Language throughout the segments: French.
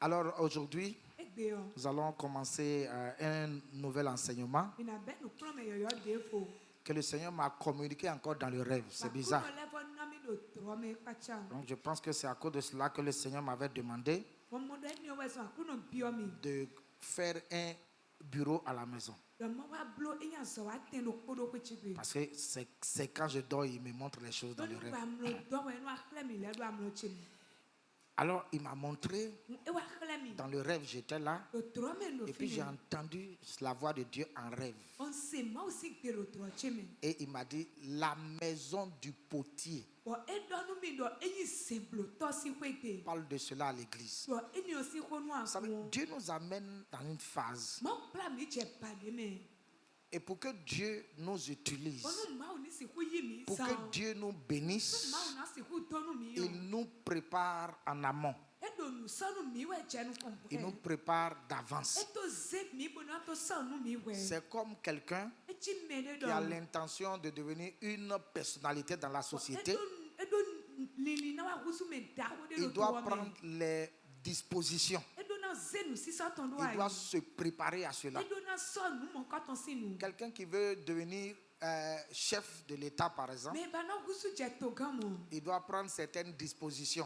Alors aujourd'hui, nous allons commencer un nouvel enseignement que le Seigneur m'a communiqué encore dans le rêve. C'est bizarre. Donc je pense que c'est à cause de cela que le Seigneur m'avait demandé de faire un bureau à la maison. Parce que c'est quand je dors, il me montre les choses dans le rêve. Alors il m'a montré, dans le rêve j'étais là, et puis j'ai entendu la voix de Dieu en rêve. Et il m'a dit, la maison du potier. Parle de cela à l'église. Dieu nous amène dans une phase. Et pour que Dieu nous utilise, pour que Dieu nous bénisse, il nous prépare en amont. Il nous prépare d'avance. C'est comme quelqu'un qui a l'intention de devenir une personnalité dans la société. Il doit prendre les dispositions. Il doit se préparer à cela. Quelqu'un qui veut devenir chef de l'État, par exemple, il doit prendre certaines dispositions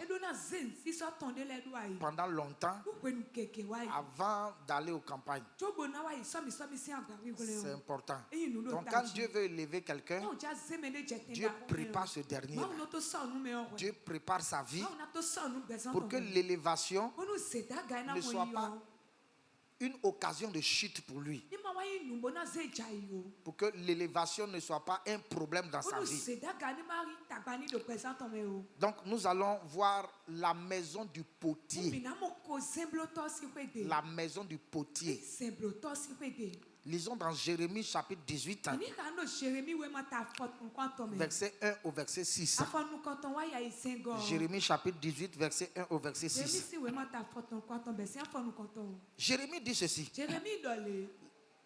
pendant longtemps avant d'aller aux campagnes. C'est important. Donc quand Dieu veut élever quelqu'un, Dieu prépare ce dernier. Dieu prépare sa vie pour que l'élévation ne soit pas une occasion de chute pour lui. Pour que l'élévation ne soit pas un problème dans sa vie. Donc nous allons voir la maison du potier. La maison du potier. Lisons dans Jérémie chapitre 18, verset 1 au verset 6. Jérémie chapitre 18, verset 1 au verset 6. Jérémie dit ceci.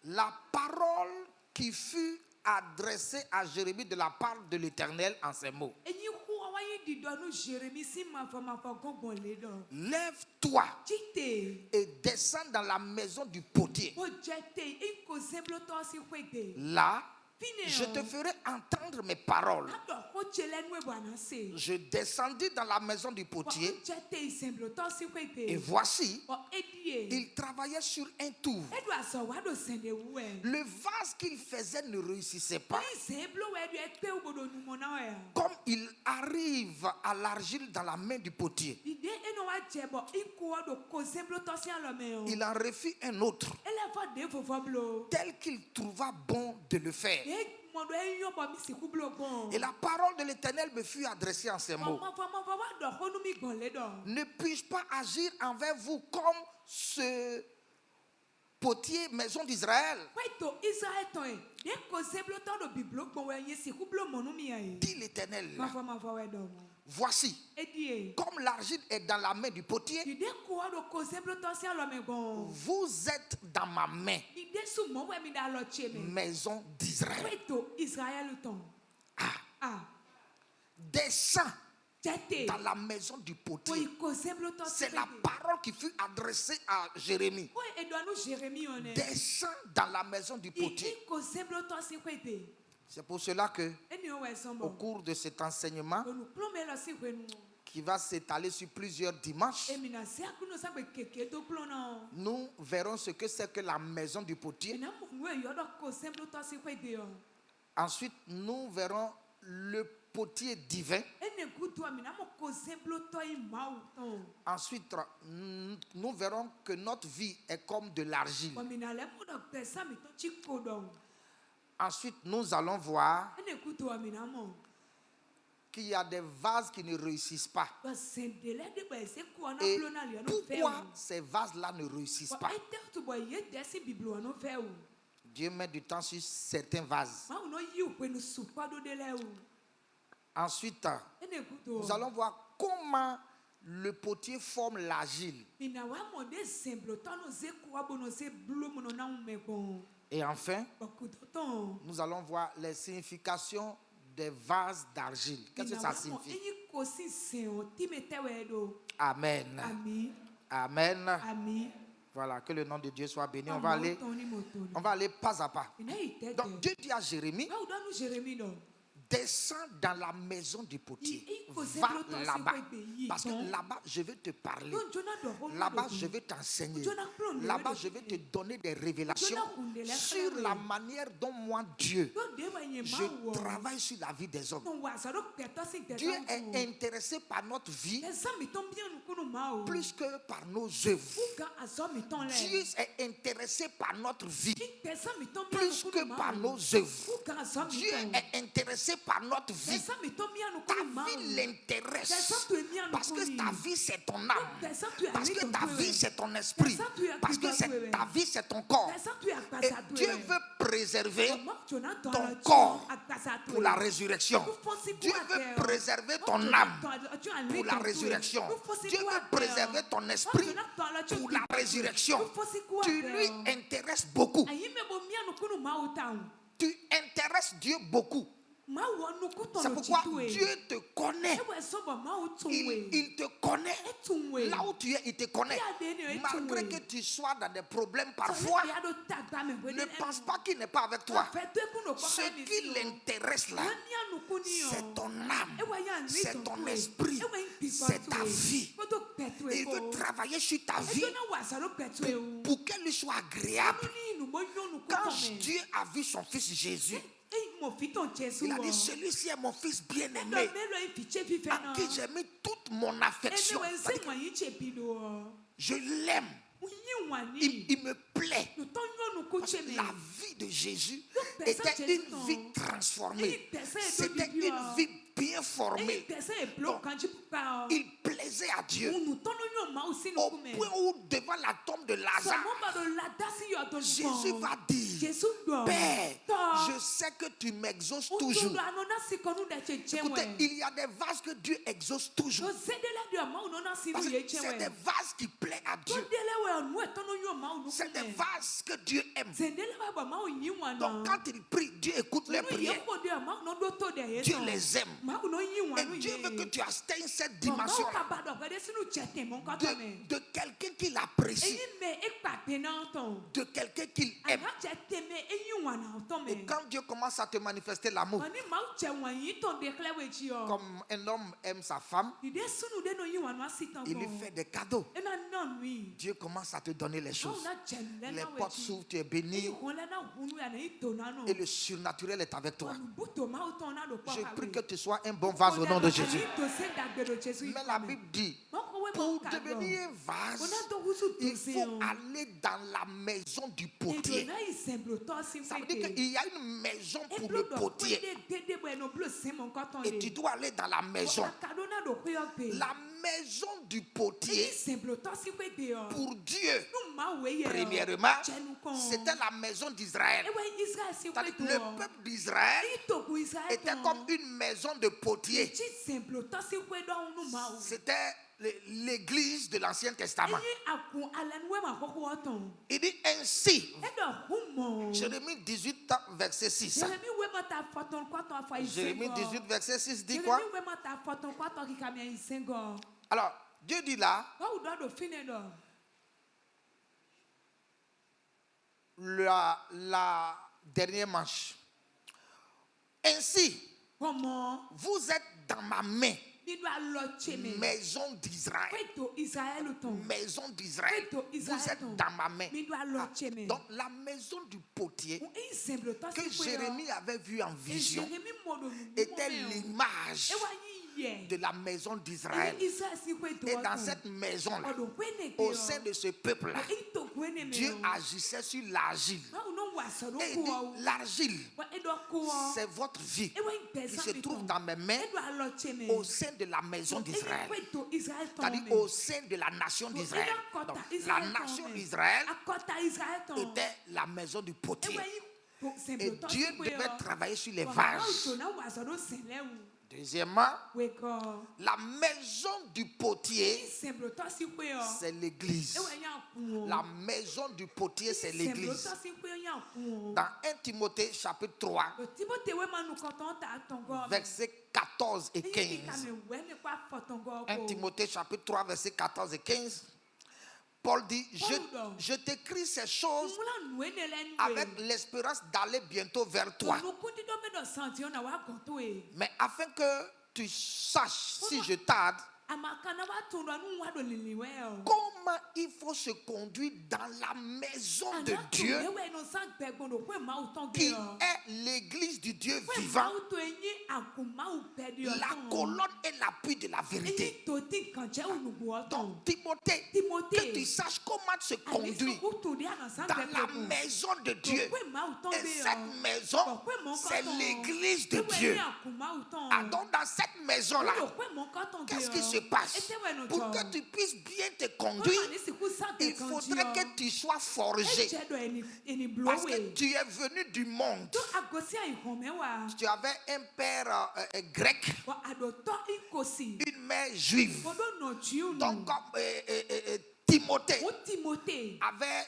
La parole qui fut adressée à Jérémie de la part de l'Éternel en ces mots. Lève-toi et descends dans la maison du potier. Là, je te ferai entendre mes paroles. Je descendis dans la maison du potier et voici, il travaillait sur un tour. Le vase qu'il faisait ne réussissait pas. Comme il arrive à l'argile dans la main du potier, il en refit un autre, tel qu'il trouva bon de le faire. Et la parole de l'Éternel me fut adressée en ces mots. Ne puis-je pas agir envers vous comme ce potier, maison d'Israël? Dit l'Éternel. Voici, comme l'argile est dans la main du potier, vous êtes dans ma main, maison d'Israël. Descends dans la maison du potier. C'est la parole qui fut adressée à Jérémie. Descends dans la maison du potier. C'est pour cela que, au cours de cet enseignement, qui va s'étaler sur plusieurs dimanches, nous verrons ce que c'est que la maison du potier. Ensuite, nous verrons le potier divin. Ensuite, nous verrons que notre vie est comme de l'argile. Ensuite, nous allons voir qu'il y a des vases qui ne réussissent pas. Et pourquoi ces vases-là ne réussissent pas? Dieu met du temps sur certains vases. Ensuite, nous allons voir comment le potier forme l'argile. Et enfin, nous allons voir les significations des vases d'argile. Qu'est-ce que ça signifie? Amen. Amen. Amen. Voilà, que le nom de Dieu soit béni. On va aller pas à pas. Donc Dieu dit à Jérémie, descends dans la maison du potier. Va là-bas. Parce que là-bas, je vais te parler. Là-bas, je vais t'enseigner. Là-bas, je vais te donner des révélations sur la manière dont moi, Dieu, je travaille sur la vie des hommes. Dieu est intéressé par notre vie plus que par nos œuvres. Dieu est intéressé par notre vie plus que par nos œuvres. Dieu est intéressé par notre vie. Ta vie l'intéresse parce que ta vie c'est ton âme, parce que ta vie c'est ton esprit, parce que ta vie c'est ton corps. Et Dieu veut préserver ton corps pour la résurrection. Dieu veut préserver ton âme pour la résurrection. Dieu veut préserver ton esprit pour la résurrection. Tu lui intéresses beaucoup. Tu intéresses Dieu beaucoup. C'est pourquoi Dieu te connaît. Il te connaît. Là où tu es, il te connaît. Malgré que tu sois dans des problèmes parfois, ne pense pas qu'il n'est pas avec toi. Ce qui l'intéresse là, c'est ton âme, c'est ton esprit, c'est ta vie. Il veut travailler sur ta vie pour qu'elle lui soit agréable. Quand Dieu a vu son fils Jésus, il a dit, celui-ci est mon fils bien-aimé, à qui j'ai mis toute mon affection. Je l'aime. Il me plaît. Parce que la vie de Jésus était une vie transformée. C'était une vie bien formée. Donc, il plaisait à Dieu. Au point où, devant la tombe de Lazare, Jésus va dire, Père, je sais que tu m'exauces toujours. Écoutez, il y a des vases que Dieu exauce toujours. Parce que c'est des vases qui plaisent à Dieu. C'est des vases que Dieu aime. Donc quand il prie, Dieu écoute les prières. Dieu les aime. Et Dieu veut que tu atteignes cette dimension de quelqu'un qu'il apprécie, de quelqu'un qu'il aime. Et quand Dieu commence à te manifester l'amour, comme un homme aime sa femme, il lui fait des cadeaux. Dieu commence à te donner les choses. Les portes s'ouvrent, tu es béni. Et le surnaturel est avec toi. Je prie que tu sois un bon vase au nom de Jésus. Mais la Bible dit, pour devenir un vase, il faut aller dans la maison du potier. Ça veut dire qu'il y a une maison pour le potier. Et tu dois aller dans la maison. La maison du potier, pour Dieu, premièrement, c'était la maison d'Israël. Le peuple d'Israël était comme une maison de potier. C'était l'église de l'Ancien Testament. Il dit ainsi, Jérémie 18, verset 6. Jérémie 18, verset 6 dit quoi? Alors, Dieu dit là, la dernière manche. Ainsi, vous êtes dans ma main. Maison d'Israël. Maison d'Israël. Vous êtes dans ma main. Donc la maison du potier que Jérémie avait vue en vision était l'image de la maison d'Israël. Et dans cette maison-là, au sein de ce peuple-là, Dieu agissait sur l'argile. Et il dit, l'argile, c'est votre vie qui se trouve dans mes mains au sein de la maison d'Israël. C'est-à-dire au sein de la nation d'Israël. Donc, la nation d'Israël était la maison du potier. Et Dieu devait travailler sur les vases. Deuxièmement, la maison du potier, c'est l'église. La maison du potier, c'est l'église. Dans 1 Timothée chapitre 3, versets 14 et 15. 1 Timothée chapitre 3, versets 14 et 15. Paul dit, je t'écris ces choses avec l'espérance d'aller bientôt vers toi. Mais afin que tu saches, si je tarde, comment il faut se conduire dans la maison de Dieu, qui est l'église du Dieu vivant, la colonne et l'appui de la vérité. Donc Timothée, que tu saches comment se conduire dans la maison de Dieu. Et cette maison, c'est l'église de Dieu. Donc dans cette maison-là, qu'est-ce qui se passe? Pour que tu puisses bien te conduire, il faudrait que tu sois forgé. Parce que tu es venu du monde. Tu avais un père grec, une mère juive. Donc comme Timothée avait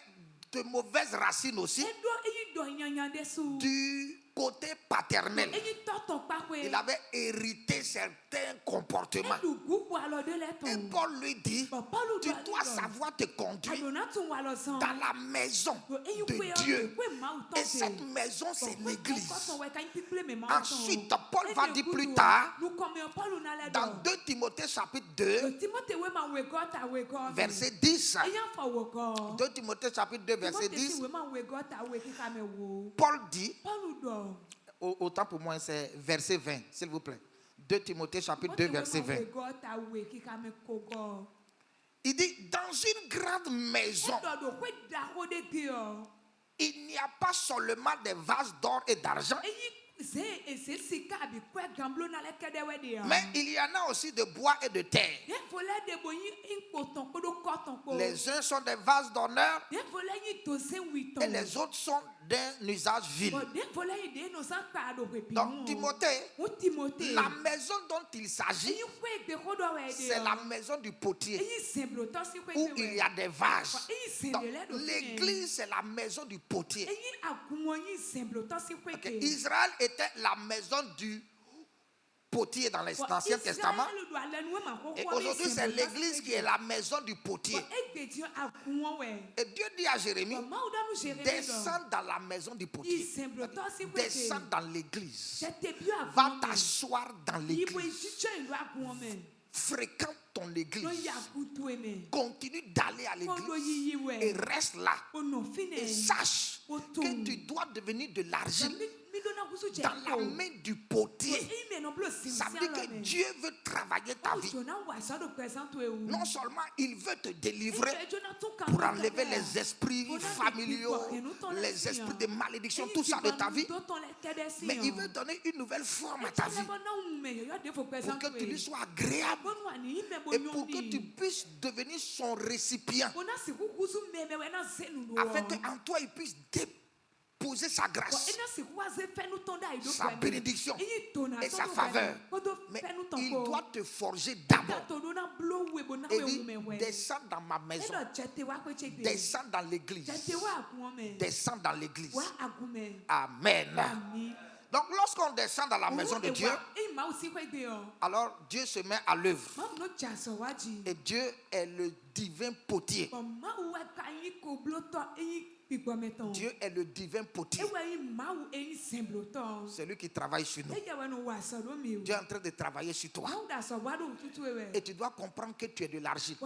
de mauvaises racines aussi du côté paternel. Il avait hérité certains comportements. Et Paul lui dit, tu dois savoir te conduire dans la maison de Dieu. Et cette maison, c'est l'église. Ensuite, Paul va dire plus tard, dans 2 Timothée chapitre 2, verset 10. 2 Timothée chapitre 2, verset 10. Paul dit, autant pour moi c'est verset 20, s'il vous plaît. 2 Timothée chapitre 2, verset 20. Il dit, dans une grande maison, il n'y a pas seulement des vases d'or et d'argent, mais il y en a aussi de bois et de terre. Les uns sont des vases d'honneur et les autres sont d'un usage vil. Donc Timothée, la maison dont il s'agit, c'est la maison du potier où il y a des vases. Donc l'église, c'est la maison du potier. Okay. Israël était la maison du potier dans l'Ancien Testament. Et aujourd'hui, c'est l'église qui est la maison du potier. Et Dieu dit à Jérémie, descends dans la maison du potier. Descends dans l'église. Va t'asseoir dans l'église. Fréquente ton église. Continue d'aller à l'église. Et reste là. Et sache que tu dois devenir de l'argile dans la main du potier. Ça veut dire que Dieu veut travailler ta vie. Non seulement il veut te délivrer pour enlever les esprits familiaux, les esprits de malédiction, tout ça de ta vie, mais il veut donner une nouvelle forme à ta vie pour que tu lui sois agréable et pour que tu puisses devenir son récipient afin qu'en toi il puisse déposer sa grâce, sa bénédiction et sa faveur. Mais il doit te forger d'abord. Et dit, descends dans ma maison, descends dans l'église, descends dans l'église. Amen. Donc lorsqu'on descend dans la maison de Dieu, alors Dieu se met à l'œuvre. Et Dieu est le divin potier. Dieu est le divin potier. C'est lui qui travaille sur nous. Dieu est en train de travailler sur toi. Et tu dois comprendre que tu es de l'argile.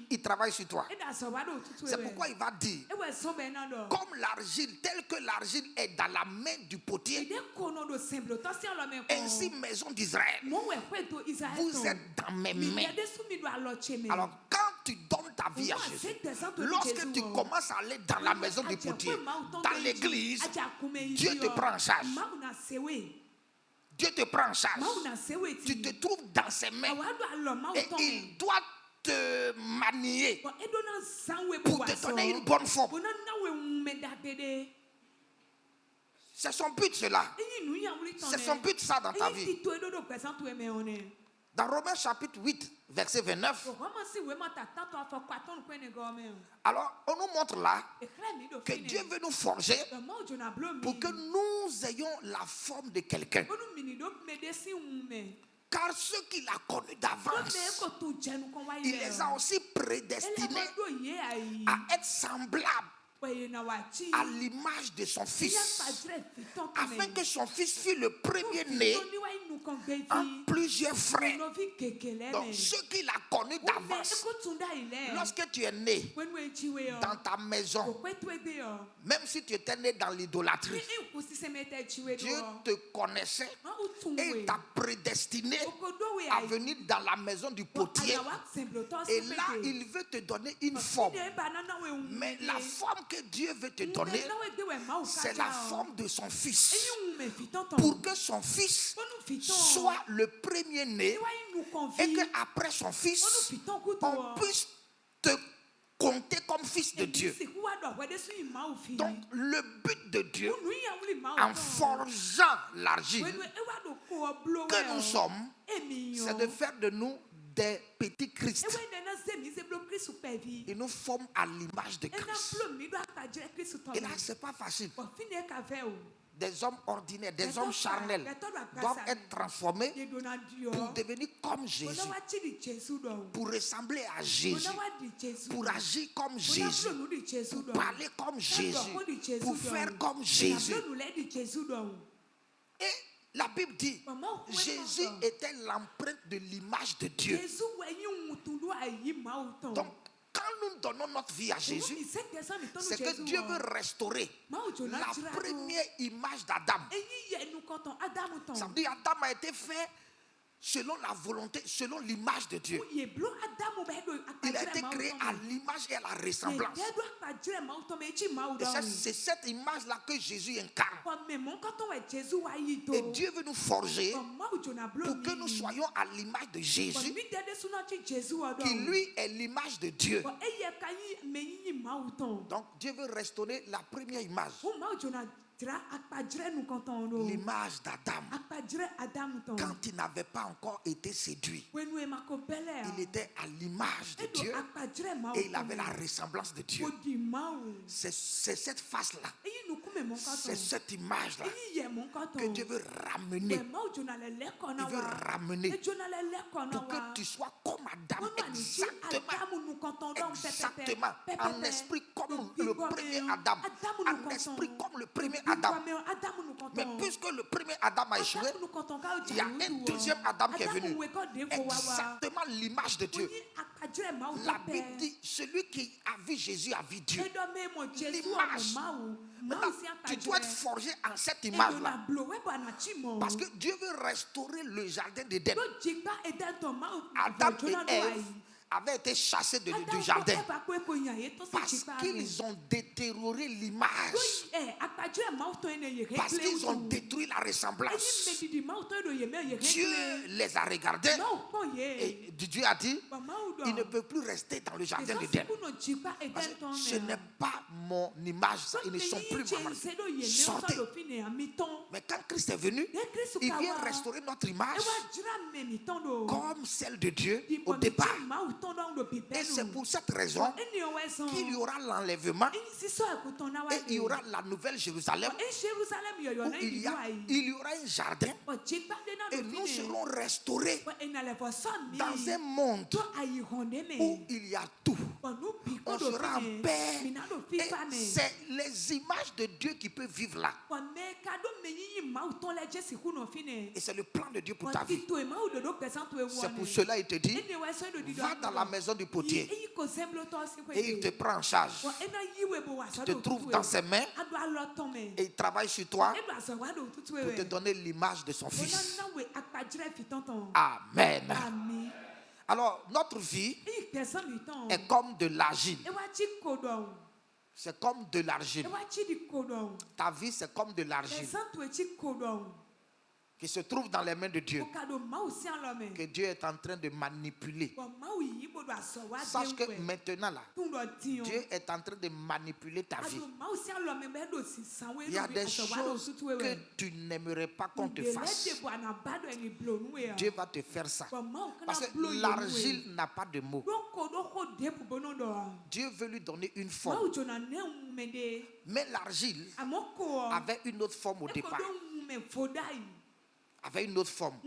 Il travaille sur toi. C'est pourquoi il va dire, comme l'argile, tel que l'argile est dans la main du potier, ainsi maison d'Israël, vous êtes dans mes mains. Alors quand tu donnes ta vie à Jésus, lorsque tu commences à aller dans la maison du potier, dans l'église, Dieu te prend en charge. Dieu te prend en charge. Tu te trouves dans ses mains et il doit te manier pour te donner une bonne forme. C'est son but cela. C'est son but ça dans ta vie. Dans Romains chapitre 8, verset 29, alors on nous montre là que Dieu veut nous forger pour que nous ayons la forme de quelqu'un. Car ceux qu'il a connus d'avance, il les a aussi prédestinés à être semblables à l'image de son fils, afin que son fils fût le premier-né en plusieurs frères. Donc ceux qu'il a connus d'avance, lorsque tu es né dans ta maison, même si tu étais né dans l'idolâtrie, Dieu te connaissait et il t'a prédestiné à venir dans la maison du potier. Et là, il veut te donner une forme. Mais la forme que Dieu veut te donner, c'est la forme de son fils. Pour que son fils soit le premier-né et qu'après son fils, on puisse te compter comme fils de Dieu. Donc le but de Dieu, en forgeant l'argile que nous sommes, c'est de faire de nous des petits Christ. Il nous forme à l'image de Christ. Et là, c'est pas facile. Des hommes ordinaires, des hommes charnels doivent être transformés pour devenir comme Jésus, pour ressembler à Jésus, pour agir comme Jésus, pour parler comme Jésus, pour faire comme Jésus. Et la Bible dit, Jésus était l'empreinte de l'image de Dieu. Donc, quand nous donnons notre vie à Jésus, c'est que Dieu veut restaurer la première image d'Adam. Ça veut dire Adam a été fait selon la volonté, selon l'image de Dieu. Il a été créé à l'image et à la ressemblance. Et c'est cette image-là que Jésus incarne. Et Dieu veut nous forger pour que nous soyons à l'image de Jésus, qui lui est l'image de Dieu. Donc Dieu veut restaurer la première image. L'image d'Adam, quand il n'avait pas encore été séduit, il était à l'image de Dieu et il avait la ressemblance de Dieu. C'est cette face-là, c'est cette image-là que Dieu veut ramener. Il veut ramener pour que tu sois comme Adam, exactement, en esprit comme le premier Adam, en esprit comme le premier Adam. Mais puisque le premier Adam a échoué, il y a un deuxième Adam qui est venu. Exactement l'image de Dieu. La Bible dit, celui qui a vu Jésus a vu Dieu. L'image. Maintenant, tu dois être forgé en cette image-là. Parce que Dieu veut restaurer le jardin d'Éden. Adam et Ève avaient été chassés du jardin parce qu'ils ont détérioré l'image, parce qu'ils ont détruit la ressemblance. Dieu les a regardés et Dieu a dit, ils ne peuvent plus rester dans le jardin d'Éden. Ce n'est pas mon image, ils ne sont plus ma image. Sortez. Mais quand Christ est venu, il vient restaurer notre image comme celle de Dieu au départ. Et c'est pour cette raison qu'il y aura l'enlèvement et il y aura la nouvelle Jérusalem où il y aura un jardin et nous serons restaurés dans un monde où il y a tout. On sera en paix et c'est les images de Dieu qui peuvent vivre là. Et c'est le plan de Dieu pour ta vie. C'est pour cela qu'il te dit, va dans la maison du potier et il te prend en charge. Tu te trouves dans ses mains et il travaille sur toi pour te donner l'image de son fils. Amen. Alors notre vie est comme de l'argile. C'est comme de l'argile. Ta vie c'est comme de l'argile qui se trouve dans les mains de Dieu, que Dieu est en train de manipuler. Sache que maintenant là, Dieu est en train de manipuler ta vie. Il y a des choses que tu n'aimerais pas qu'on te fasse. Dieu va te faire ça. Parce que l'argile n'a pas de mots. Dieu veut lui donner une forme. Mais l'argile avait une autre forme au départ. avait une autre forme.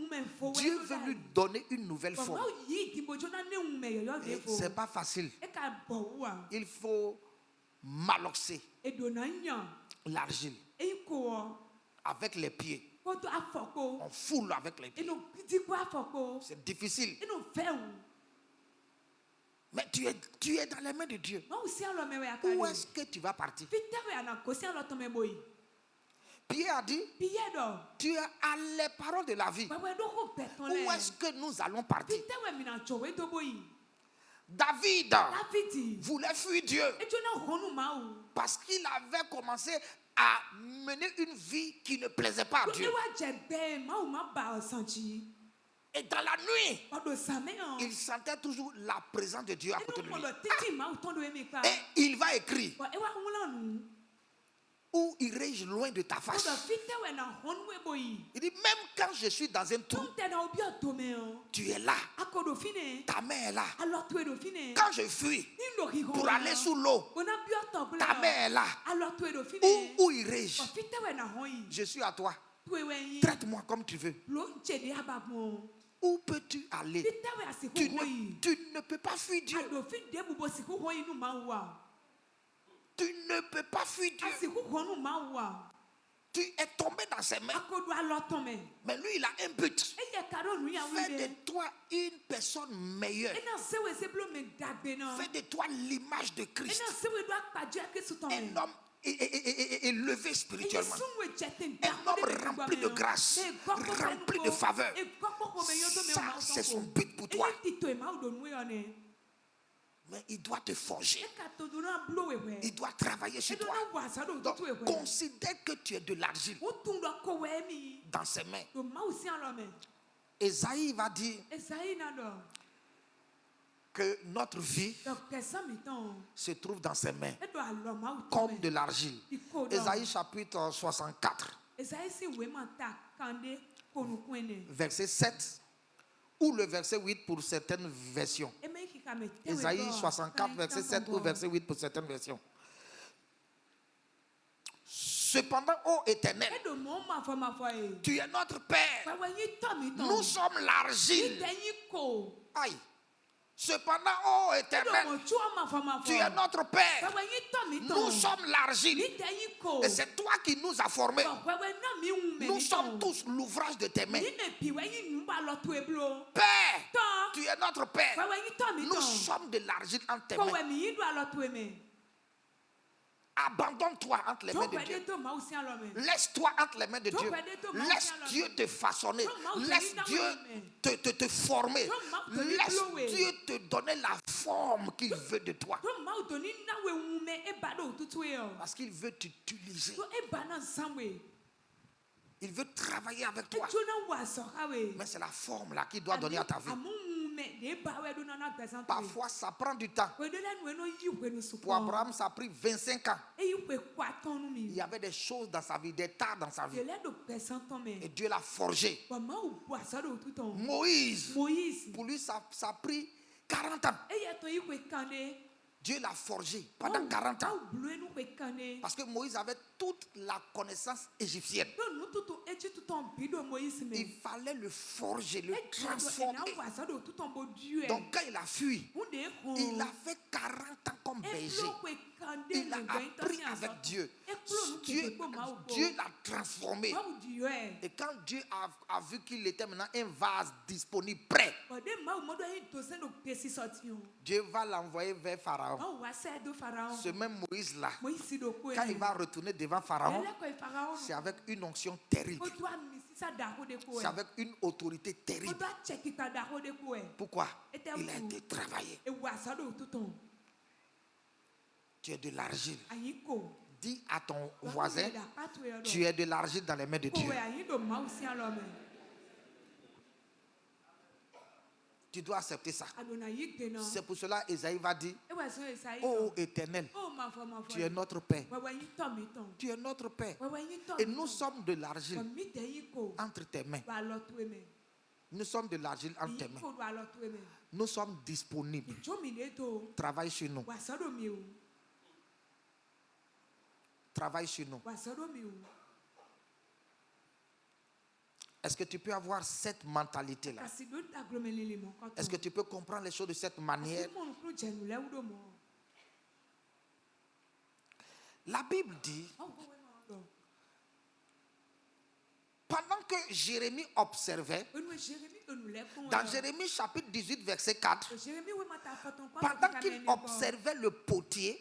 Dieu veut lui donner une nouvelle forme. Ce n'est pas facile. Il faut maloxer l'argile avec les pieds. On foule avec les pieds. C'est difficile. Mais tu es dans les mains de Dieu. Où est-ce que tu vas partir? Pierre a dit, tu es à les paroles de la vie. Où est-ce que nous allons partir? David voulait fuir Dieu parce qu'il avait commencé à mener une vie qui ne plaisait pas à Dieu. Et dans la nuit, il sentait toujours la présence de Dieu à côté de lui. Et il va écrire, où irai-je loin de ta face? Il dit, même quand je suis dans un trou, tu es là. Ta main est là. Quand je fuis pour aller sous l'eau, ta main est là. Où irai-je? Je suis à toi. Traite-moi comme tu veux. Où peux-tu aller? Tu ne peux pas fuir Dieu. Tu ne peux pas fuir Dieu. Tu es tombé dans ses mains. Mais lui, il a un but. Fais de toi une personne meilleure. Fais de toi l'image de Christ. Un homme élevé spirituellement. Un homme rempli de grâce, rempli de faveur. Ça, c'est son but pour toi. Mais il doit te forger. Il doit travailler sur toi. Donc, considère que tu es de l'argile dans ses mains. Esaïe va dire que notre vie se trouve dans ses mains comme de l'argile. Esaïe chapitre 64, verset 7 ou le verset 8 pour certaines versions. Esaïe 64, verset 7 ou verset 8 pour certaines versions. Cependant, ô Éternel, tu es notre Père. Nous sommes l'argile. Aïe. Cependant, ô Éternel, tu es notre Père. Nous sommes l'argile. Et c'est toi qui nous as formés. Nous sommes tous l'ouvrage de tes mains. Père, tu es notre Père. Nous sommes de l'argile entre tes mains. Abandonne-toi entre les mains de Dieu. Laisse-toi entre les mains de Dieu. Laisse Dieu te façonner. Laisse Dieu te former. Laisse Dieu te donner la forme qu'il veut de toi. Parce qu'il veut t'utiliser. Il veut travailler avec toi. Mais c'est la forme là qu'il doit donner à ta vie. Parfois, ça prend du temps. Pour Abraham, ça a pris 25 ans. Il y avait des choses dans sa vie, des tas dans sa vie. Et Dieu l'a forgé. Moïse, pour lui, ça a pris 40 ans. Dieu l'a forgé pendant 40 ans. Parce que Moïse avait toute la connaissance égyptienne. Il fallait le forger, le transformer. Donc quand il a fui, il a fait 40 ans comme berger. Il a appris avec Dieu. Dieu l'a transformé. Et quand Dieu a vu qu'il était maintenant un vase disponible, prêt, Dieu va l'envoyer vers Pharaon. Ce même Moïse-là, quand il va retourner devant Pharaon, c'est avec une onction terrible. C'est avec une autorité terrible. Pourquoi? Il a été travaillé. Tu es de l'argile. Dis à ton voisin, tu es de l'argile dans les mains de Dieu. Tu dois accepter ça. C'est pour cela Esaïe va dire, ô Éternel, tu es notre Père. Tu es notre Père. Et nous sommes de l'argile entre tes mains. Nous sommes de l'argile entre tes mains. Nous sommes disponibles. Travaille sur nous. Travaille sur nous. Est-ce que tu peux avoir cette mentalité-là? Est-ce que tu peux comprendre les choses de cette manière? La Bible dit, pendant que Jérémie observait, dans Jérémie chapitre 18, verset 4, pendant qu'il observait le potier,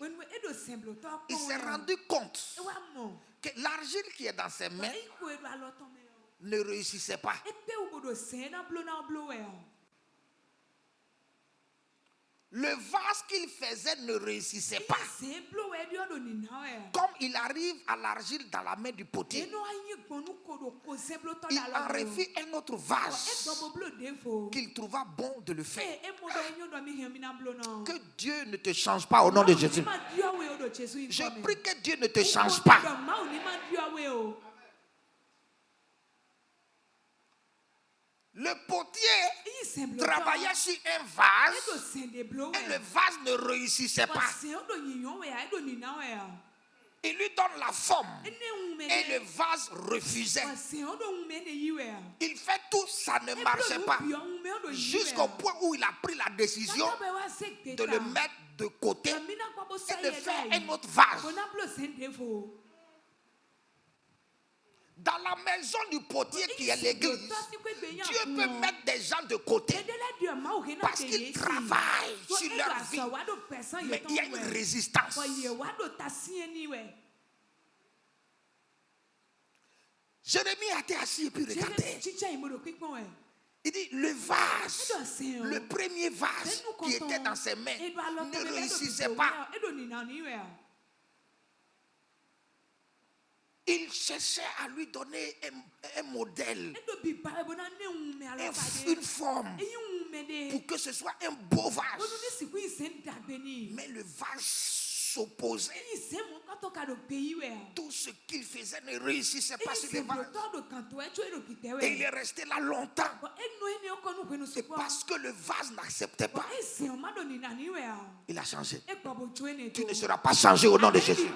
il s'est rendu compte que l'argile qui est dans ses mains ne réussissait pas. Le vase qu'il faisait ne réussissait pas. Comme il arrive à l'argile dans la main du potier, il en refit un autre vase qu'il trouva bon de le faire. Que Dieu ne te change pas au nom de Jésus. Je prie que Dieu ne te change pas. Le potier travaillait sur un vase et le vase ne réussissait pas. Il lui donne la forme et le vase refusait. Il fait tout, ça ne marchait pas. Jusqu'au point où il a pris la décision de le mettre de côté et de faire un autre vase. Dans la maison du potier qui est l'église, Dieu peut mettre des gens de côté parce qu'ils travaillent sur leur vie. Mais il y a une résistance. Jérémie a été assis et puis regardez. Il dit, le vase, le premier vase qui était dans ses mains ne réussissait pas. Il cherchait à lui donner un modèle, une forme, pour que ce soit un beau vase. Mais le vase s'opposait. Tout ce qu'il faisait ne réussissait pas sur le vase. Et il est resté là longtemps. C'est parce que le vase n'acceptait pas. Il a changé. Tu ne seras pas changé au nom de Jésus.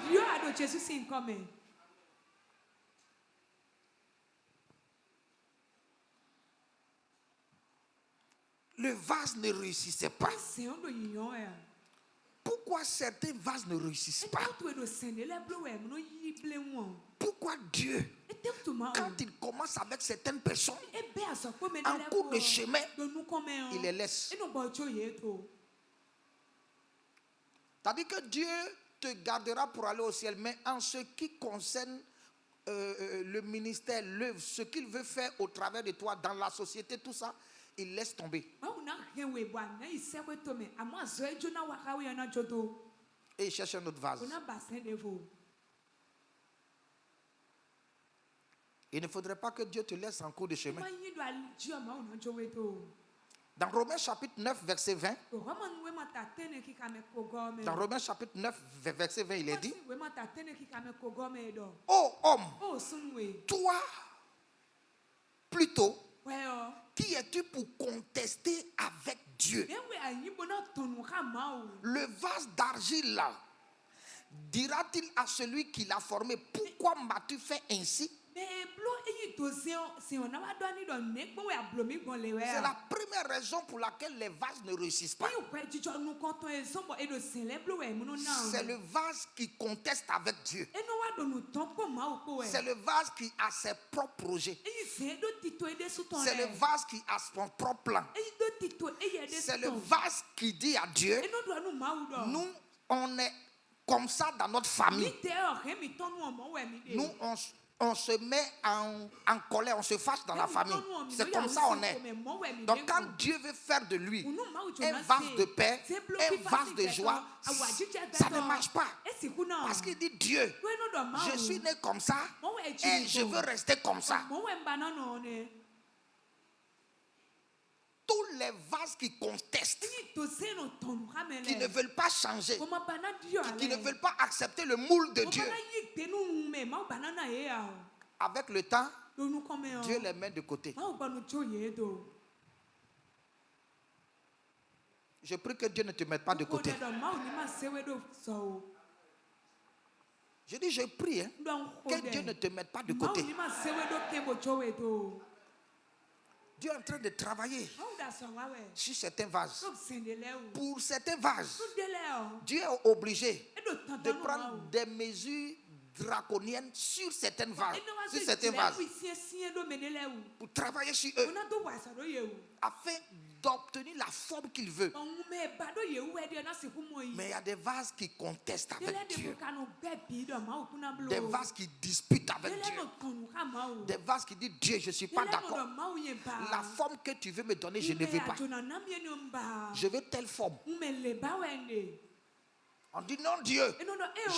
Le vase ne réussissait pas. Pourquoi certains vases ne réussissent pas? Pourquoi Dieu, quand il commence avec certaines personnes, en cours de chemin, il les laisse? C'est-à-dire que Dieu te gardera pour aller au ciel, mais en ce qui concerne le ministère, l'œuvre, ce qu'il veut faire au travers de toi, dans la société, tout ça, il laisse tomber. Et il cherche un autre vase. Il ne faudrait pas que Dieu te laisse en cours de chemin. Dans Romains chapitre 9, verset 20, dans Romains chapitre 9, verset 20, il est dit, ô homme, toi, plutôt, qui es-tu pour contester avec Dieu? Le vase d'argile là, dira-t-il à celui qui l'a formé, pourquoi m'as-tu fait ainsi? C'est la première raison pour laquelle les vases ne réussissent pas. C'est le vase qui conteste avec Dieu. C'est le vase qui a ses propres projets. C'est le vase qui a son propre plan. C'est le vase qui dit à Dieu, nous, on est comme ça dans notre famille. Nous, on se met en colère, on se fâche dans la famille. C'est comme ça on est. Donc quand Dieu veut faire de lui un vase de paix, un vase de joie, ça ne marche pas. Parce qu'il dit, Dieu, je suis né comme ça et je veux rester comme ça. Tous les vases qui contestent, qui ne veulent pas changer, qui ne veulent pas accepter le moule de Dieu, avec le temps, Dieu les met de côté. Je prie que Dieu ne te mette pas de côté. Je dis, je prie que Dieu ne te mette pas de côté. Dieu est en train de travailler sur certains vases. Pour certains vases, Dieu est obligé de prendre des mesures draconiennes sur certaines vases, pour travailler sur eux, afin d'obtenir la forme qu'il veut. Mais il y a des vases qui contestent avec Dieu, des vases qui disputent avec Dieu, des vases qui disent: Dieu, je ne suis pas d'accord. La forme que tu veux me donner, je ne veux pas. Je veux telle forme. On dit: non, Dieu,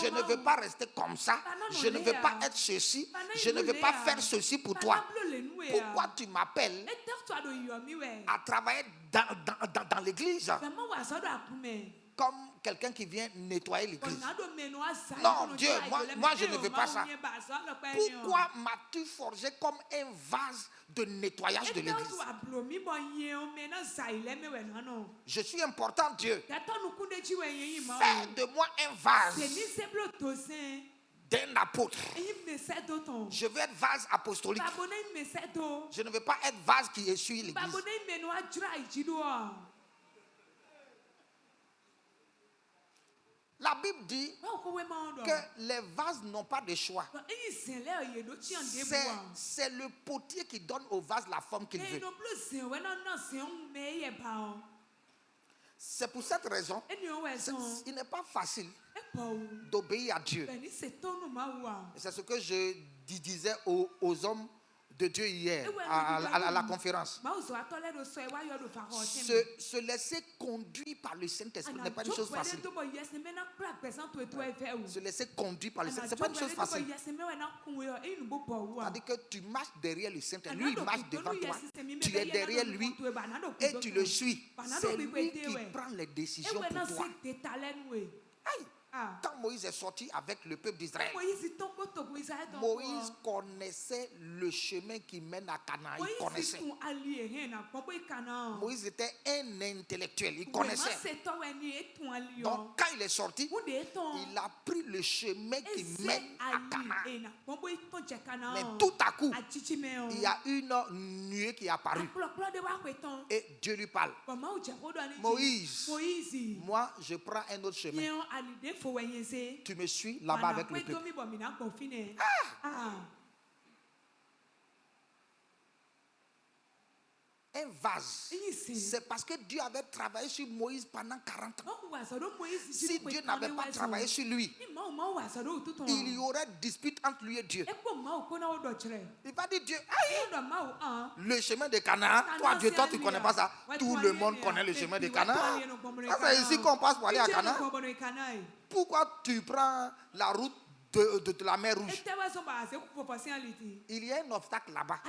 je ne veux pas rester comme ça. Je ne veux pas être ceci. Je ne veux pas faire ceci pour toi. Pourquoi tu m'appelles à travailler dans l'église comme quelqu'un qui vient nettoyer l'église? Non, Dieu, moi je ne veux pas ça. Pourquoi m'as-tu forgé comme un vase de nettoyage de l'église? Je suis important, Dieu. Fais de moi un vase d'un apôtre. Je veux être vase apostolique. Je ne veux pas être vase qui essuie l'église. La Bible dit que les vases n'ont pas de choix. C'est le potier qui donne au vase la forme qu'il veut. C'est pour cette raison il n'est pas facile d'obéir à Dieu. C'est ce que je disais aux hommes de Dieu hier à la conférence. Se laisser conduire par le Saint-Esprit n'est pas une chose facile. Se laisser conduire par le Saint-Esprit, ce n'est pas une chose facile. C'est-à-dire que tu marches derrière le Saint-Esprit, lui il marche devant toi, tu es derrière lui et tu le suis. C'est lui qui prend les décisions pour toi. Aïe. Quand Moïse est sorti avec le peuple d'Israël, Moïse connaissait le chemin qui mène à Canaan. Il connaissait. Moïse était un intellectuel. Il connaissait. Donc quand il est sorti, il a pris le chemin qui mène à Canaan. Mais tout à coup, il y a une nuée qui est apparue. Et Dieu lui parle: Moïse, moi je prends un autre chemin. Tu me suis là-bas avec le peuple. Un vase, c'est parce que Dieu avait travaillé sur Moïse pendant 40 ans. Si Dieu n'avait pas travaillé sur lui, il y aurait dispute entre lui et Dieu. Il va dire: Dieu, le chemin de Canaan, toi Dieu, toi tu ne connais pas ça. Tout le monde connaît le chemin de Canaan. C'est ici qu'on passe pour aller à Canaan. Pourquoi tu prends la route de la mer Rouge? Il y a un obstacle là-bas.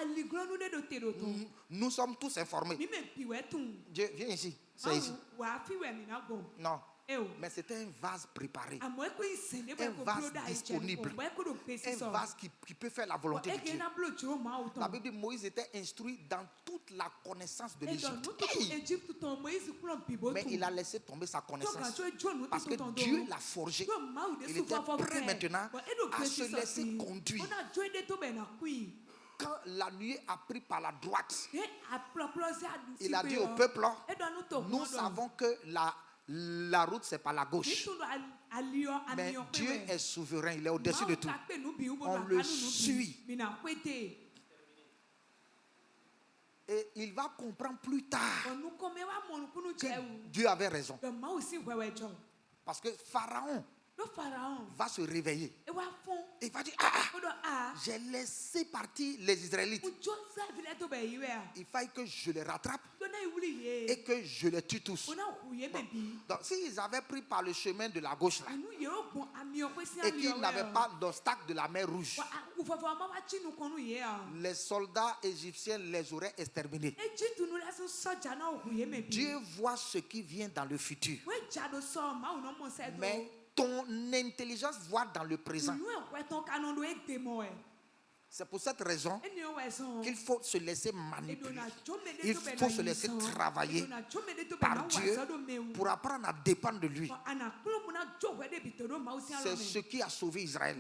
Nous sommes tous informés. Dieu, viens ici. C'est ici. Non. Mais c'était un vase préparé, un vase disponible, un vase qui peut faire la volonté de Dieu. La Bible dit: Moïse était instruit dans toute la connaissance de l'Égypte. Mais il a laissé tomber sa connaissance parce que Dieu l'a forgé. Il était prêt maintenant à se laisser conduire. Quand la nuée a pris par la droite, il a dit au peuple: nous savons que la route c'est par la gauche. Mais Dieu est souverain, il est au-dessus de tout. On le suit. Et il va comprendre plus tard que Dieu avait raison. Parce que Pharaon va se réveiller. Il va dire: j'ai laissé partir les Israélites. Il faille que je les rattrape et que je les tue tous. Donc s'ils avaient pris par le chemin de la gauche là, et qu'ils n'avaient pas d'obstacle de la mer Rouge, les soldats égyptiens les auraient exterminés. Dieu voit ce qui vient dans le futur. Mais ton intelligence voit dans le présent. C'est pour cette raison qu'il faut se laisser manipuler. Il faut se laisser travailler par Dieu pour apprendre à dépendre de lui. C'est ce qui a sauvé Israël.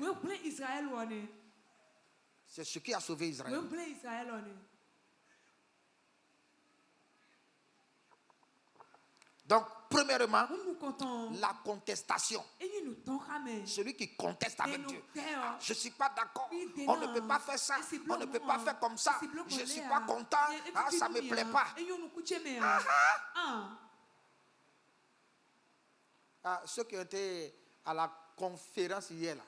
C'est ce qui a sauvé Israël. Donc, premièrement, la contestation. Celui qui conteste avec Dieu. Je ne suis pas d'accord. On ne peut pas faire ça. On ne peut pas faire comme ça. Je ne suis pas content. Ça ne me plaît pas. Ceux qui étaient à la conférence hier, là,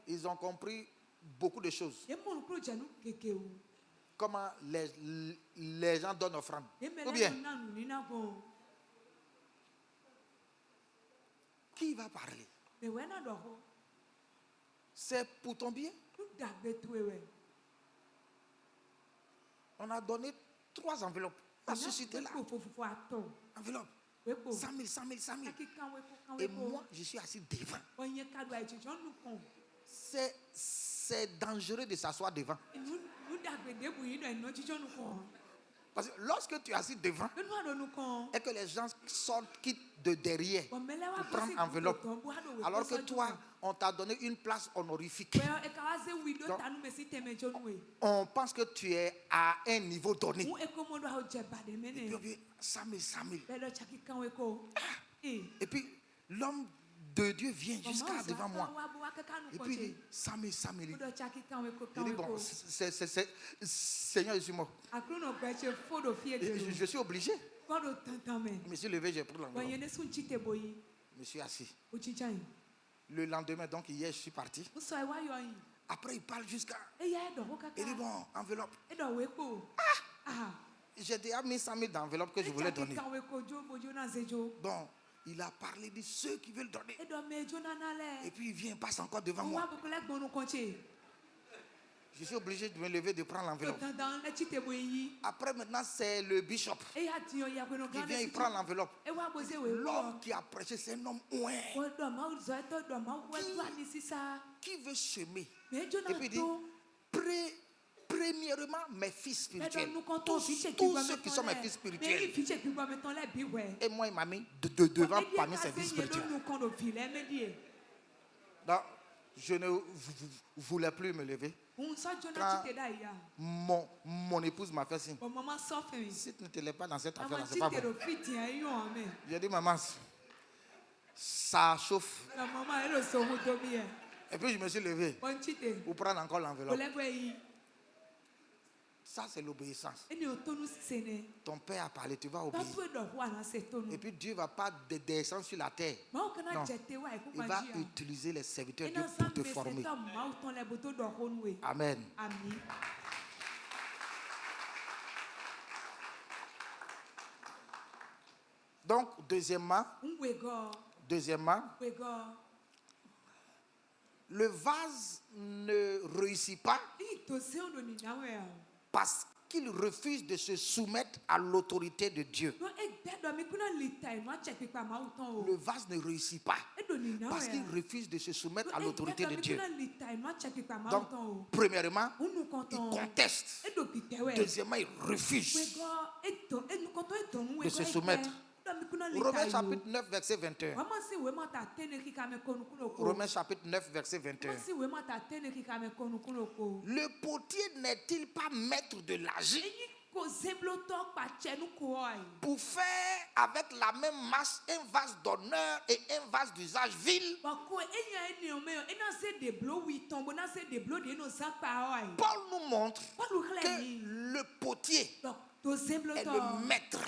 ils ont compris beaucoup de choses. Comment les gens donnent offrande. Ou bien, qui va parler? C'est pour ton bien. On a donné 3 enveloppes. La société là. Enveloppe. 100 000, 100 000, 100 000. Et moi, je suis assis devant. C'est dangereux de s'asseoir devant. Parce que lorsque tu es assis devant et que les gens quittent de derrière pour prendre enveloppe, alors que toi, on t'a donné une place honorifique. Donc, on pense que tu es à un niveau donné. Et puis, 100 000, 100 000. Et puis, l'homme de Dieu vient jusqu'à devant moi. Et puis il dit 100 000, 100 000. Il dit bon, Seigneur, je suis mort. Je suis obligé. Je me suis levé, j'ai pris l'enveloppe. Je me suis assis. Le lendemain, donc hier, je suis parti. Après, il parle jusqu'à. Il dit bon, enveloppe. J'ai déjà mis 100 000 d'enveloppe que je voulais donner. Bon. Il a parlé de ceux qui veulent donner. Et puis il vient, il passe encore devant moi. Je suis obligé de me lever, de prendre l'enveloppe. Après maintenant, c'est le bishop qui vient, il prend l'enveloppe. L'homme qui a prêché, c'est un homme ouin. Qui veut semer. Et puis il dit, premièrement, mes fils spirituels. Tous ceux qui sont mes fils spirituels. Et moi, il m'a mis devant parmi ses fils spirituels. Donc, je ne voulais plus me lever. Quand mon épouse m'a fait signe. Si tu ne te lèves pas dans cette affaire-là, c'est pas bon. J'ai dit, maman, ça chauffe. Et puis je me suis levé pour prendre encore l'enveloppe. Ça, c'est l'obéissance. Ton père a parlé, tu vas obéir. Et puis Dieu ne va pas descendre sur la terre. Non. Il va utiliser les serviteurs de Dieu pour te former. Amen. Donc, deuxièmement, le vase ne réussit pas parce qu'il refuse de se soumettre à l'autorité de Dieu. Le vase ne réussit pas parce qu'il refuse de se soumettre à l'autorité de Dieu. Donc, premièrement, il conteste. Deuxièmement, il refuse de se soumettre. Romains chapitre 9, verset 21. Romains chapitre 9, verset 21. Le potier n'est-il pas maître de l'âge pour faire avec la même masse un vase d'honneur et un vase d'usage vil? Paul nous montre que le potier est le maître.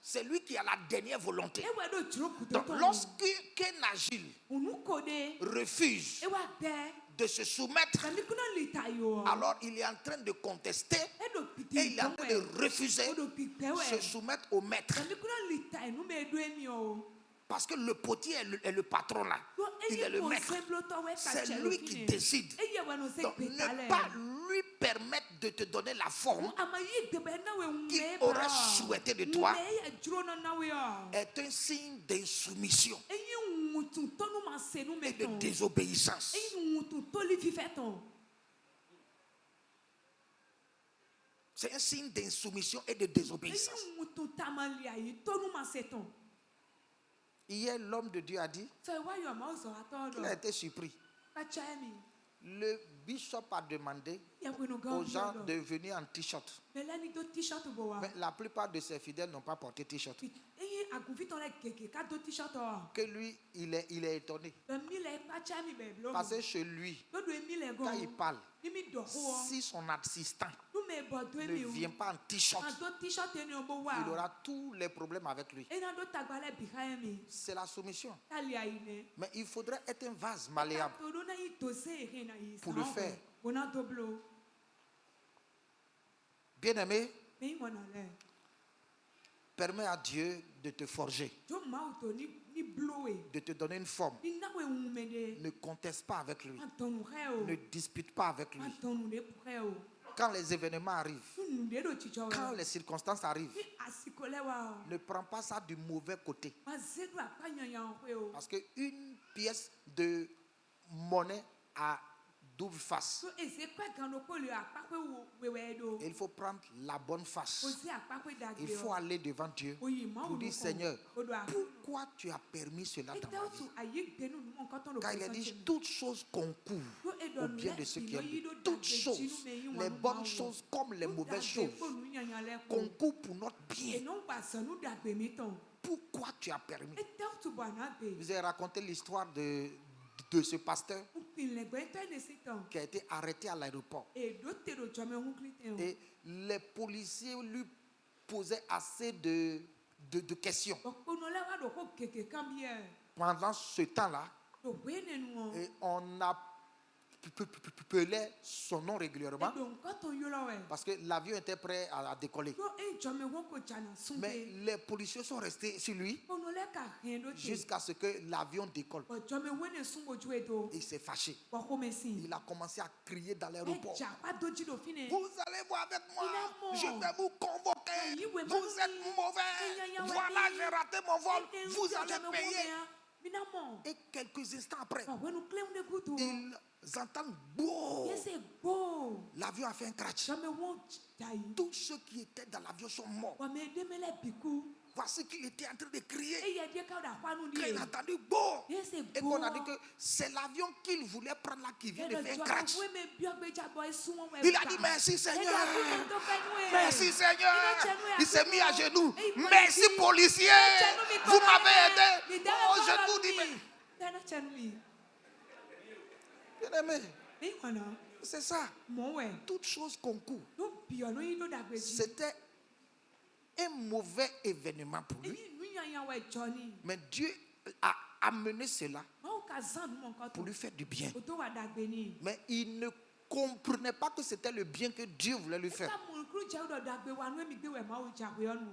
C'est lui qui a la dernière volonté. Donc lorsqu'un agile refuse de se soumettre, alors il est en train de contester et il est en train de refuser de se soumettre au maître. Parce que le potier est le patron là. Il est le maître. C'est lui qui décide. Donc ne pas lui permettre de te donner la forme qu'il aurait souhaité de toi est un signe d'insoumission et de désobéissance. C'est un signe d'insoumission et de désobéissance. Hier, l'homme de Dieu a dit qu'il a été surpris. Le bishop a demandé aux gens de venir en t-shirt. Mais la plupart de ses fidèles n'ont pas porté t-shirt. Que lui, il est étonné. Parce que chez lui, quand il parle, si son assistant ne vient pas en t-shirt, il aura tous les problèmes avec lui. C'est la soumission. Mais il faudrait être un vase malléable pour le faire. Bien-aimé, permets à Dieu de te forger, de te donner une forme. Ne conteste pas avec lui. Ne dispute pas avec lui. Quand les événements arrivent, quand les circonstances arrivent, ne prends pas ça du mauvais côté. Parce qu'une pièce de monnaie a double face. Et il faut prendre la bonne face. Il faut aller devant Dieu pour dire, Seigneur, pourquoi tu as permis cela dans ma vie? Car il a dit, toutes choses concourent au bien de ceux qui aiment. Toutes choses, les bonnes choses comme les mauvaises choses, concourent pour notre bien. Pourquoi tu as permis? Je vous ai raconté l'histoire de ce pasteur qui a été arrêté à l'aéroport. Et les policiers lui posaient assez de questions. Pendant ce temps-là, on appelait son nom régulièrement parce que l'avion était prêt à décoller. Mais les policiers sont restés sur lui jusqu'à ce que l'avion décolle. Il s'est fâché. Il a commencé à crier dans l'aéroport. Vous allez voir avec moi. Je vais vous convoquer. Vous êtes mauvais. Voilà, j'ai raté mon vol. Vous allez payer. Et quelques instants après, ils entendent beau. L'avion a fait un crash. Tous ceux qui étaient dans l'avion sont morts. Voici qu'il était en train de crier. Quand il a entendu beau. Et qu'on a dit que c'est l'avion qu'il voulait prendre là qui vient de faire un crash. Il a dit merci Seigneur. Merci Seigneur. Il s'est mis à genoux. Merci policier. Vous m'avez aidé. Oh, je vous dis bien aimé. C'est ça. Toutes choses concourent. C'était un mauvais événement pour lui. Mais Dieu a amené cela pour lui faire du bien. Mais il ne comprenait pas que c'était le bien que Dieu voulait lui faire.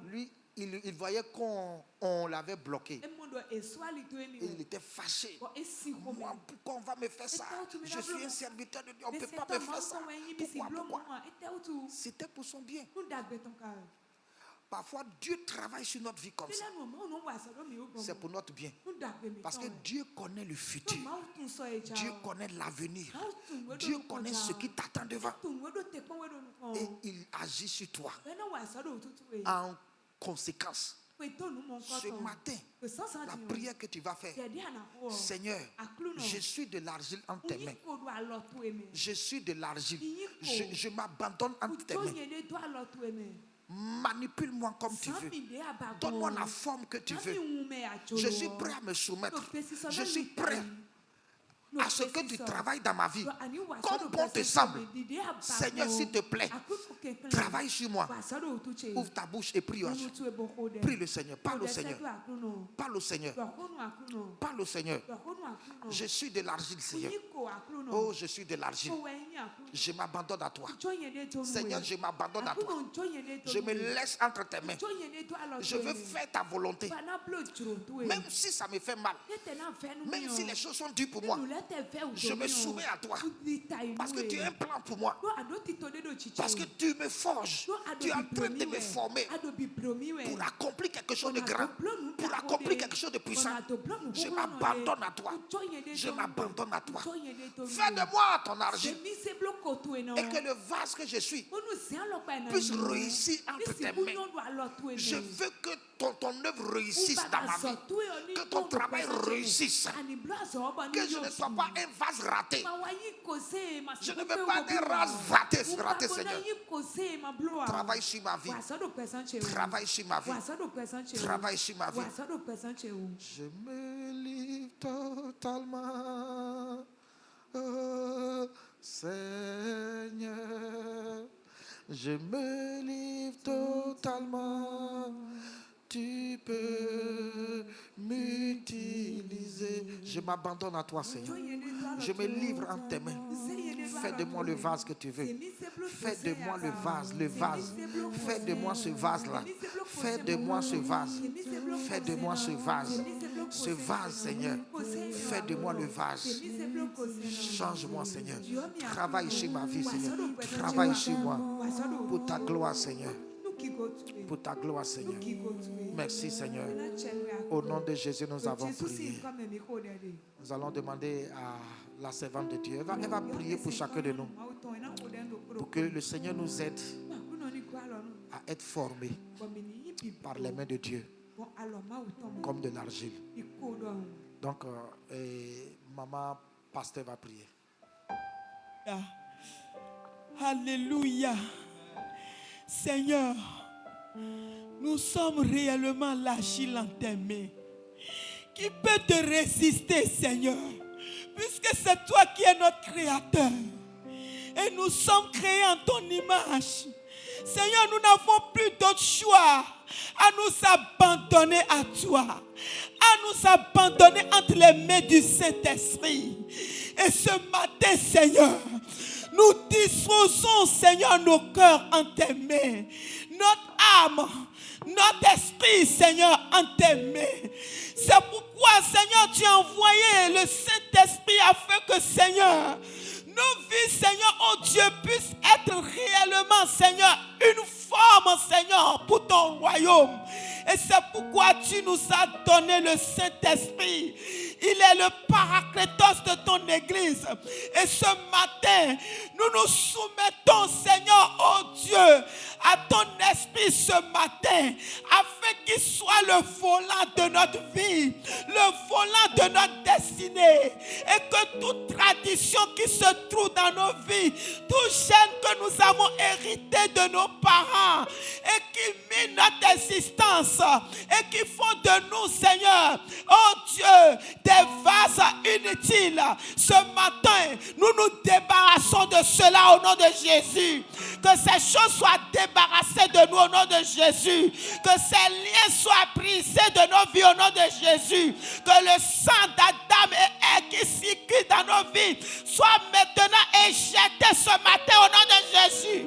Lui, il voyait qu'on l'avait bloqué. Il était fâché. Moi, pourquoi on va me faire ça? Je suis un serviteur de Dieu. On ne peut pas me faire ça. Pourquoi? C'était pour son bien. Parfois, Dieu travaille sur notre vie comme ça. C'est pour notre bien. Parce que Dieu connaît le futur. Dieu connaît l'avenir. Dieu connaît ce qui t'attend devant. Et il agit sur toi. En conséquence, ce matin, la prière que tu vas faire, Seigneur, je suis de l'argile entre tes mains. Je suis de l'argile. Je m'abandonne entre tes mains. Manipule-moi comme tu veux. Donne-moi la forme que tu veux. Je suis prêt à me soumettre. Je suis prêt à ce que tu travailles dans ma vie. Comme bon te semble. Seigneur, s'il te plaît, travaille sur moi. Ouvre ta bouche et prie. Prie le Seigneur. Parle au Seigneur. Parle au Seigneur. Parle au Seigneur. Je suis de l'argile, Seigneur. Oh, je suis de l'argile. Je m'abandonne à toi. Seigneur, je m'abandonne à toi. Je me laisse entre tes mains. Je veux faire ta volonté. Même si ça me fait mal. Même si les choses sont dures pour moi. Je me soumets à toi. Parce que tu as un plan pour moi. Parce que tu me forges. Tu es en train de me former. Pour accomplir quelque chose de grand. Pour accomplir quelque chose de puissant. Je m'abandonne à toi. Je m'abandonne à toi. Fais de moi ton argile. Et que le vase que je suis puisse réussir entre tes mains. Je veux que ton œuvre réussisse dans ma vie. Que ton travail réussisse. Que je ne sois pas un vase raté. Je ne veux pas un vase raté, Seigneur. Travaille sur ma vie. Travaille sur ma vie. Travaille sur ma vie. Je me livre totalement, oh Seigneur. Je me livre totalement. Tu peux m'utiliser. Je m'abandonne à toi, Seigneur. Je me livre en tes mains. Fais de moi le vase que tu veux. Fais de moi le vase. Fais de moi ce vase-là. Fais de moi ce vase. Fais de moi ce vase. Ce vase, Seigneur. Fais de moi le vase. Change-moi, Seigneur. Travaille sur ma vie, Seigneur. Travaille sur moi. Pour ta gloire, Seigneur. Pour ta gloire, Seigneur. Merci, Seigneur. Au nom de Jésus, nous avons prié. Nous allons demander à la servante de Dieu. Elle va prier pour chacun de nous. Pour que le Seigneur nous aide à être formés par les mains de Dieu. Comme de l'argile. Donc, maman, pasteur va prier. Alléluia. Seigneur, nous sommes réellement l'argile en tes mains. Qui peut te résister, Seigneur? Puisque c'est toi qui es notre créateur. Et nous sommes créés en ton image. Seigneur, nous n'avons plus d'autre choix à nous abandonner à toi. À nous abandonner entre les mains du Saint-Esprit. Et ce matin, Seigneur, nous disposons, Seigneur, nos cœurs en tes mains. Notre âme, notre esprit, Seigneur, en tes mains. C'est pourquoi, Seigneur, tu as envoyé le Saint-Esprit afin que, Seigneur, nos vies, Seigneur, oh Dieu, puissent être réellement, Seigneur, une forme, Seigneur, pour ton royaume. Et c'est pourquoi tu nous as donné le Saint-Esprit. Il est le paraclétos de ton église. Et ce matin, nous nous soumettons, Seigneur, oh Dieu, à ton esprit ce matin, afin qu'il soit le volant de notre vie, le volant de notre destinée. Et que toute tradition qui se trouve dans nos vies, tout chaîne que nous avons hérité de nos parents et qui minent notre existence et qui font de nous, Seigneur, oh Dieu, des vases inutiles. Ce matin, nous nous débarrassons de cela au nom de Jésus. Que ces choses soient débarrassées de nous au nom de Jésus. Que ces liens soient brisés de nos vies au nom de Jésus. Que le sang d'Adam et Ève qui circule dans nos vies soit maintenant injecté ce matin au nom de Jésus.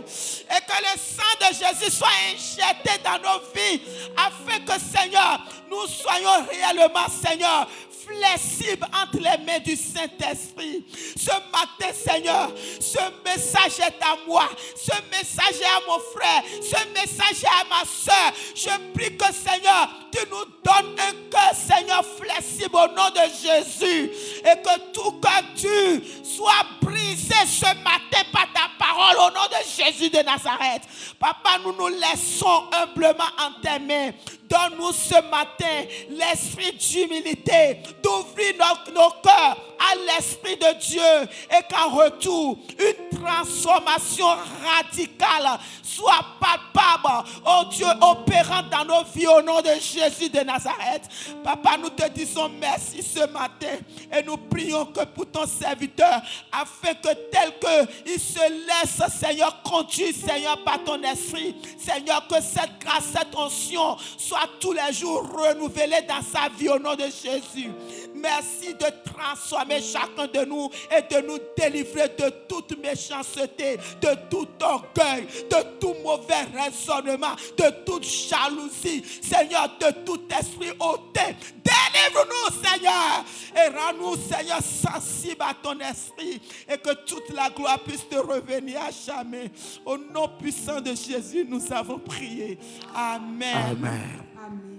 Et que le sang de Jésus soit injecté dans nos vies afin que, Seigneur, nous soyons réellement, Seigneur, flexible entre les mains du Saint-Esprit. Ce matin, Seigneur, ce message est à moi, ce message est à mon frère, ce message est à ma soeur. Je prie que, Seigneur, tu nous donnes un cœur, Seigneur, flexible au nom de Jésus, et que tout cœur dur soit brisé ce matin par ta parole au nom de Jésus de Nazareth. Papa, nous nous laissons humblement en tes mains. Donne-nous ce matin l'esprit d'humilité, d'ouvrir nos cœurs à l'Esprit de Dieu et qu'en retour, une transformation radicale soit palpable, oh Dieu, opérant dans nos vies au nom de Jésus de Nazareth. Papa, nous te disons merci ce matin et nous prions que pour ton serviteur, afin que tel qu'il se laisse, Seigneur, conduire, Seigneur, par ton esprit, Seigneur, que cette grâce, cette onction soit tous les jours renouvelée dans sa vie au nom de Jésus. Merci de transformer chacun de nous et de nous délivrer de toute méchanceté, de tout orgueil, de tout mauvais raisonnement, de toute jalousie, Seigneur, de tout esprit hautain. Délivre-nous, Seigneur, et rends-nous, Seigneur, sensibles à ton esprit, et que toute la gloire puisse te revenir à jamais. Au nom puissant de Jésus, nous avons prié. Amen. Amen.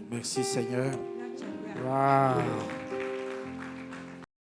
Merci, Seigneur. Wow.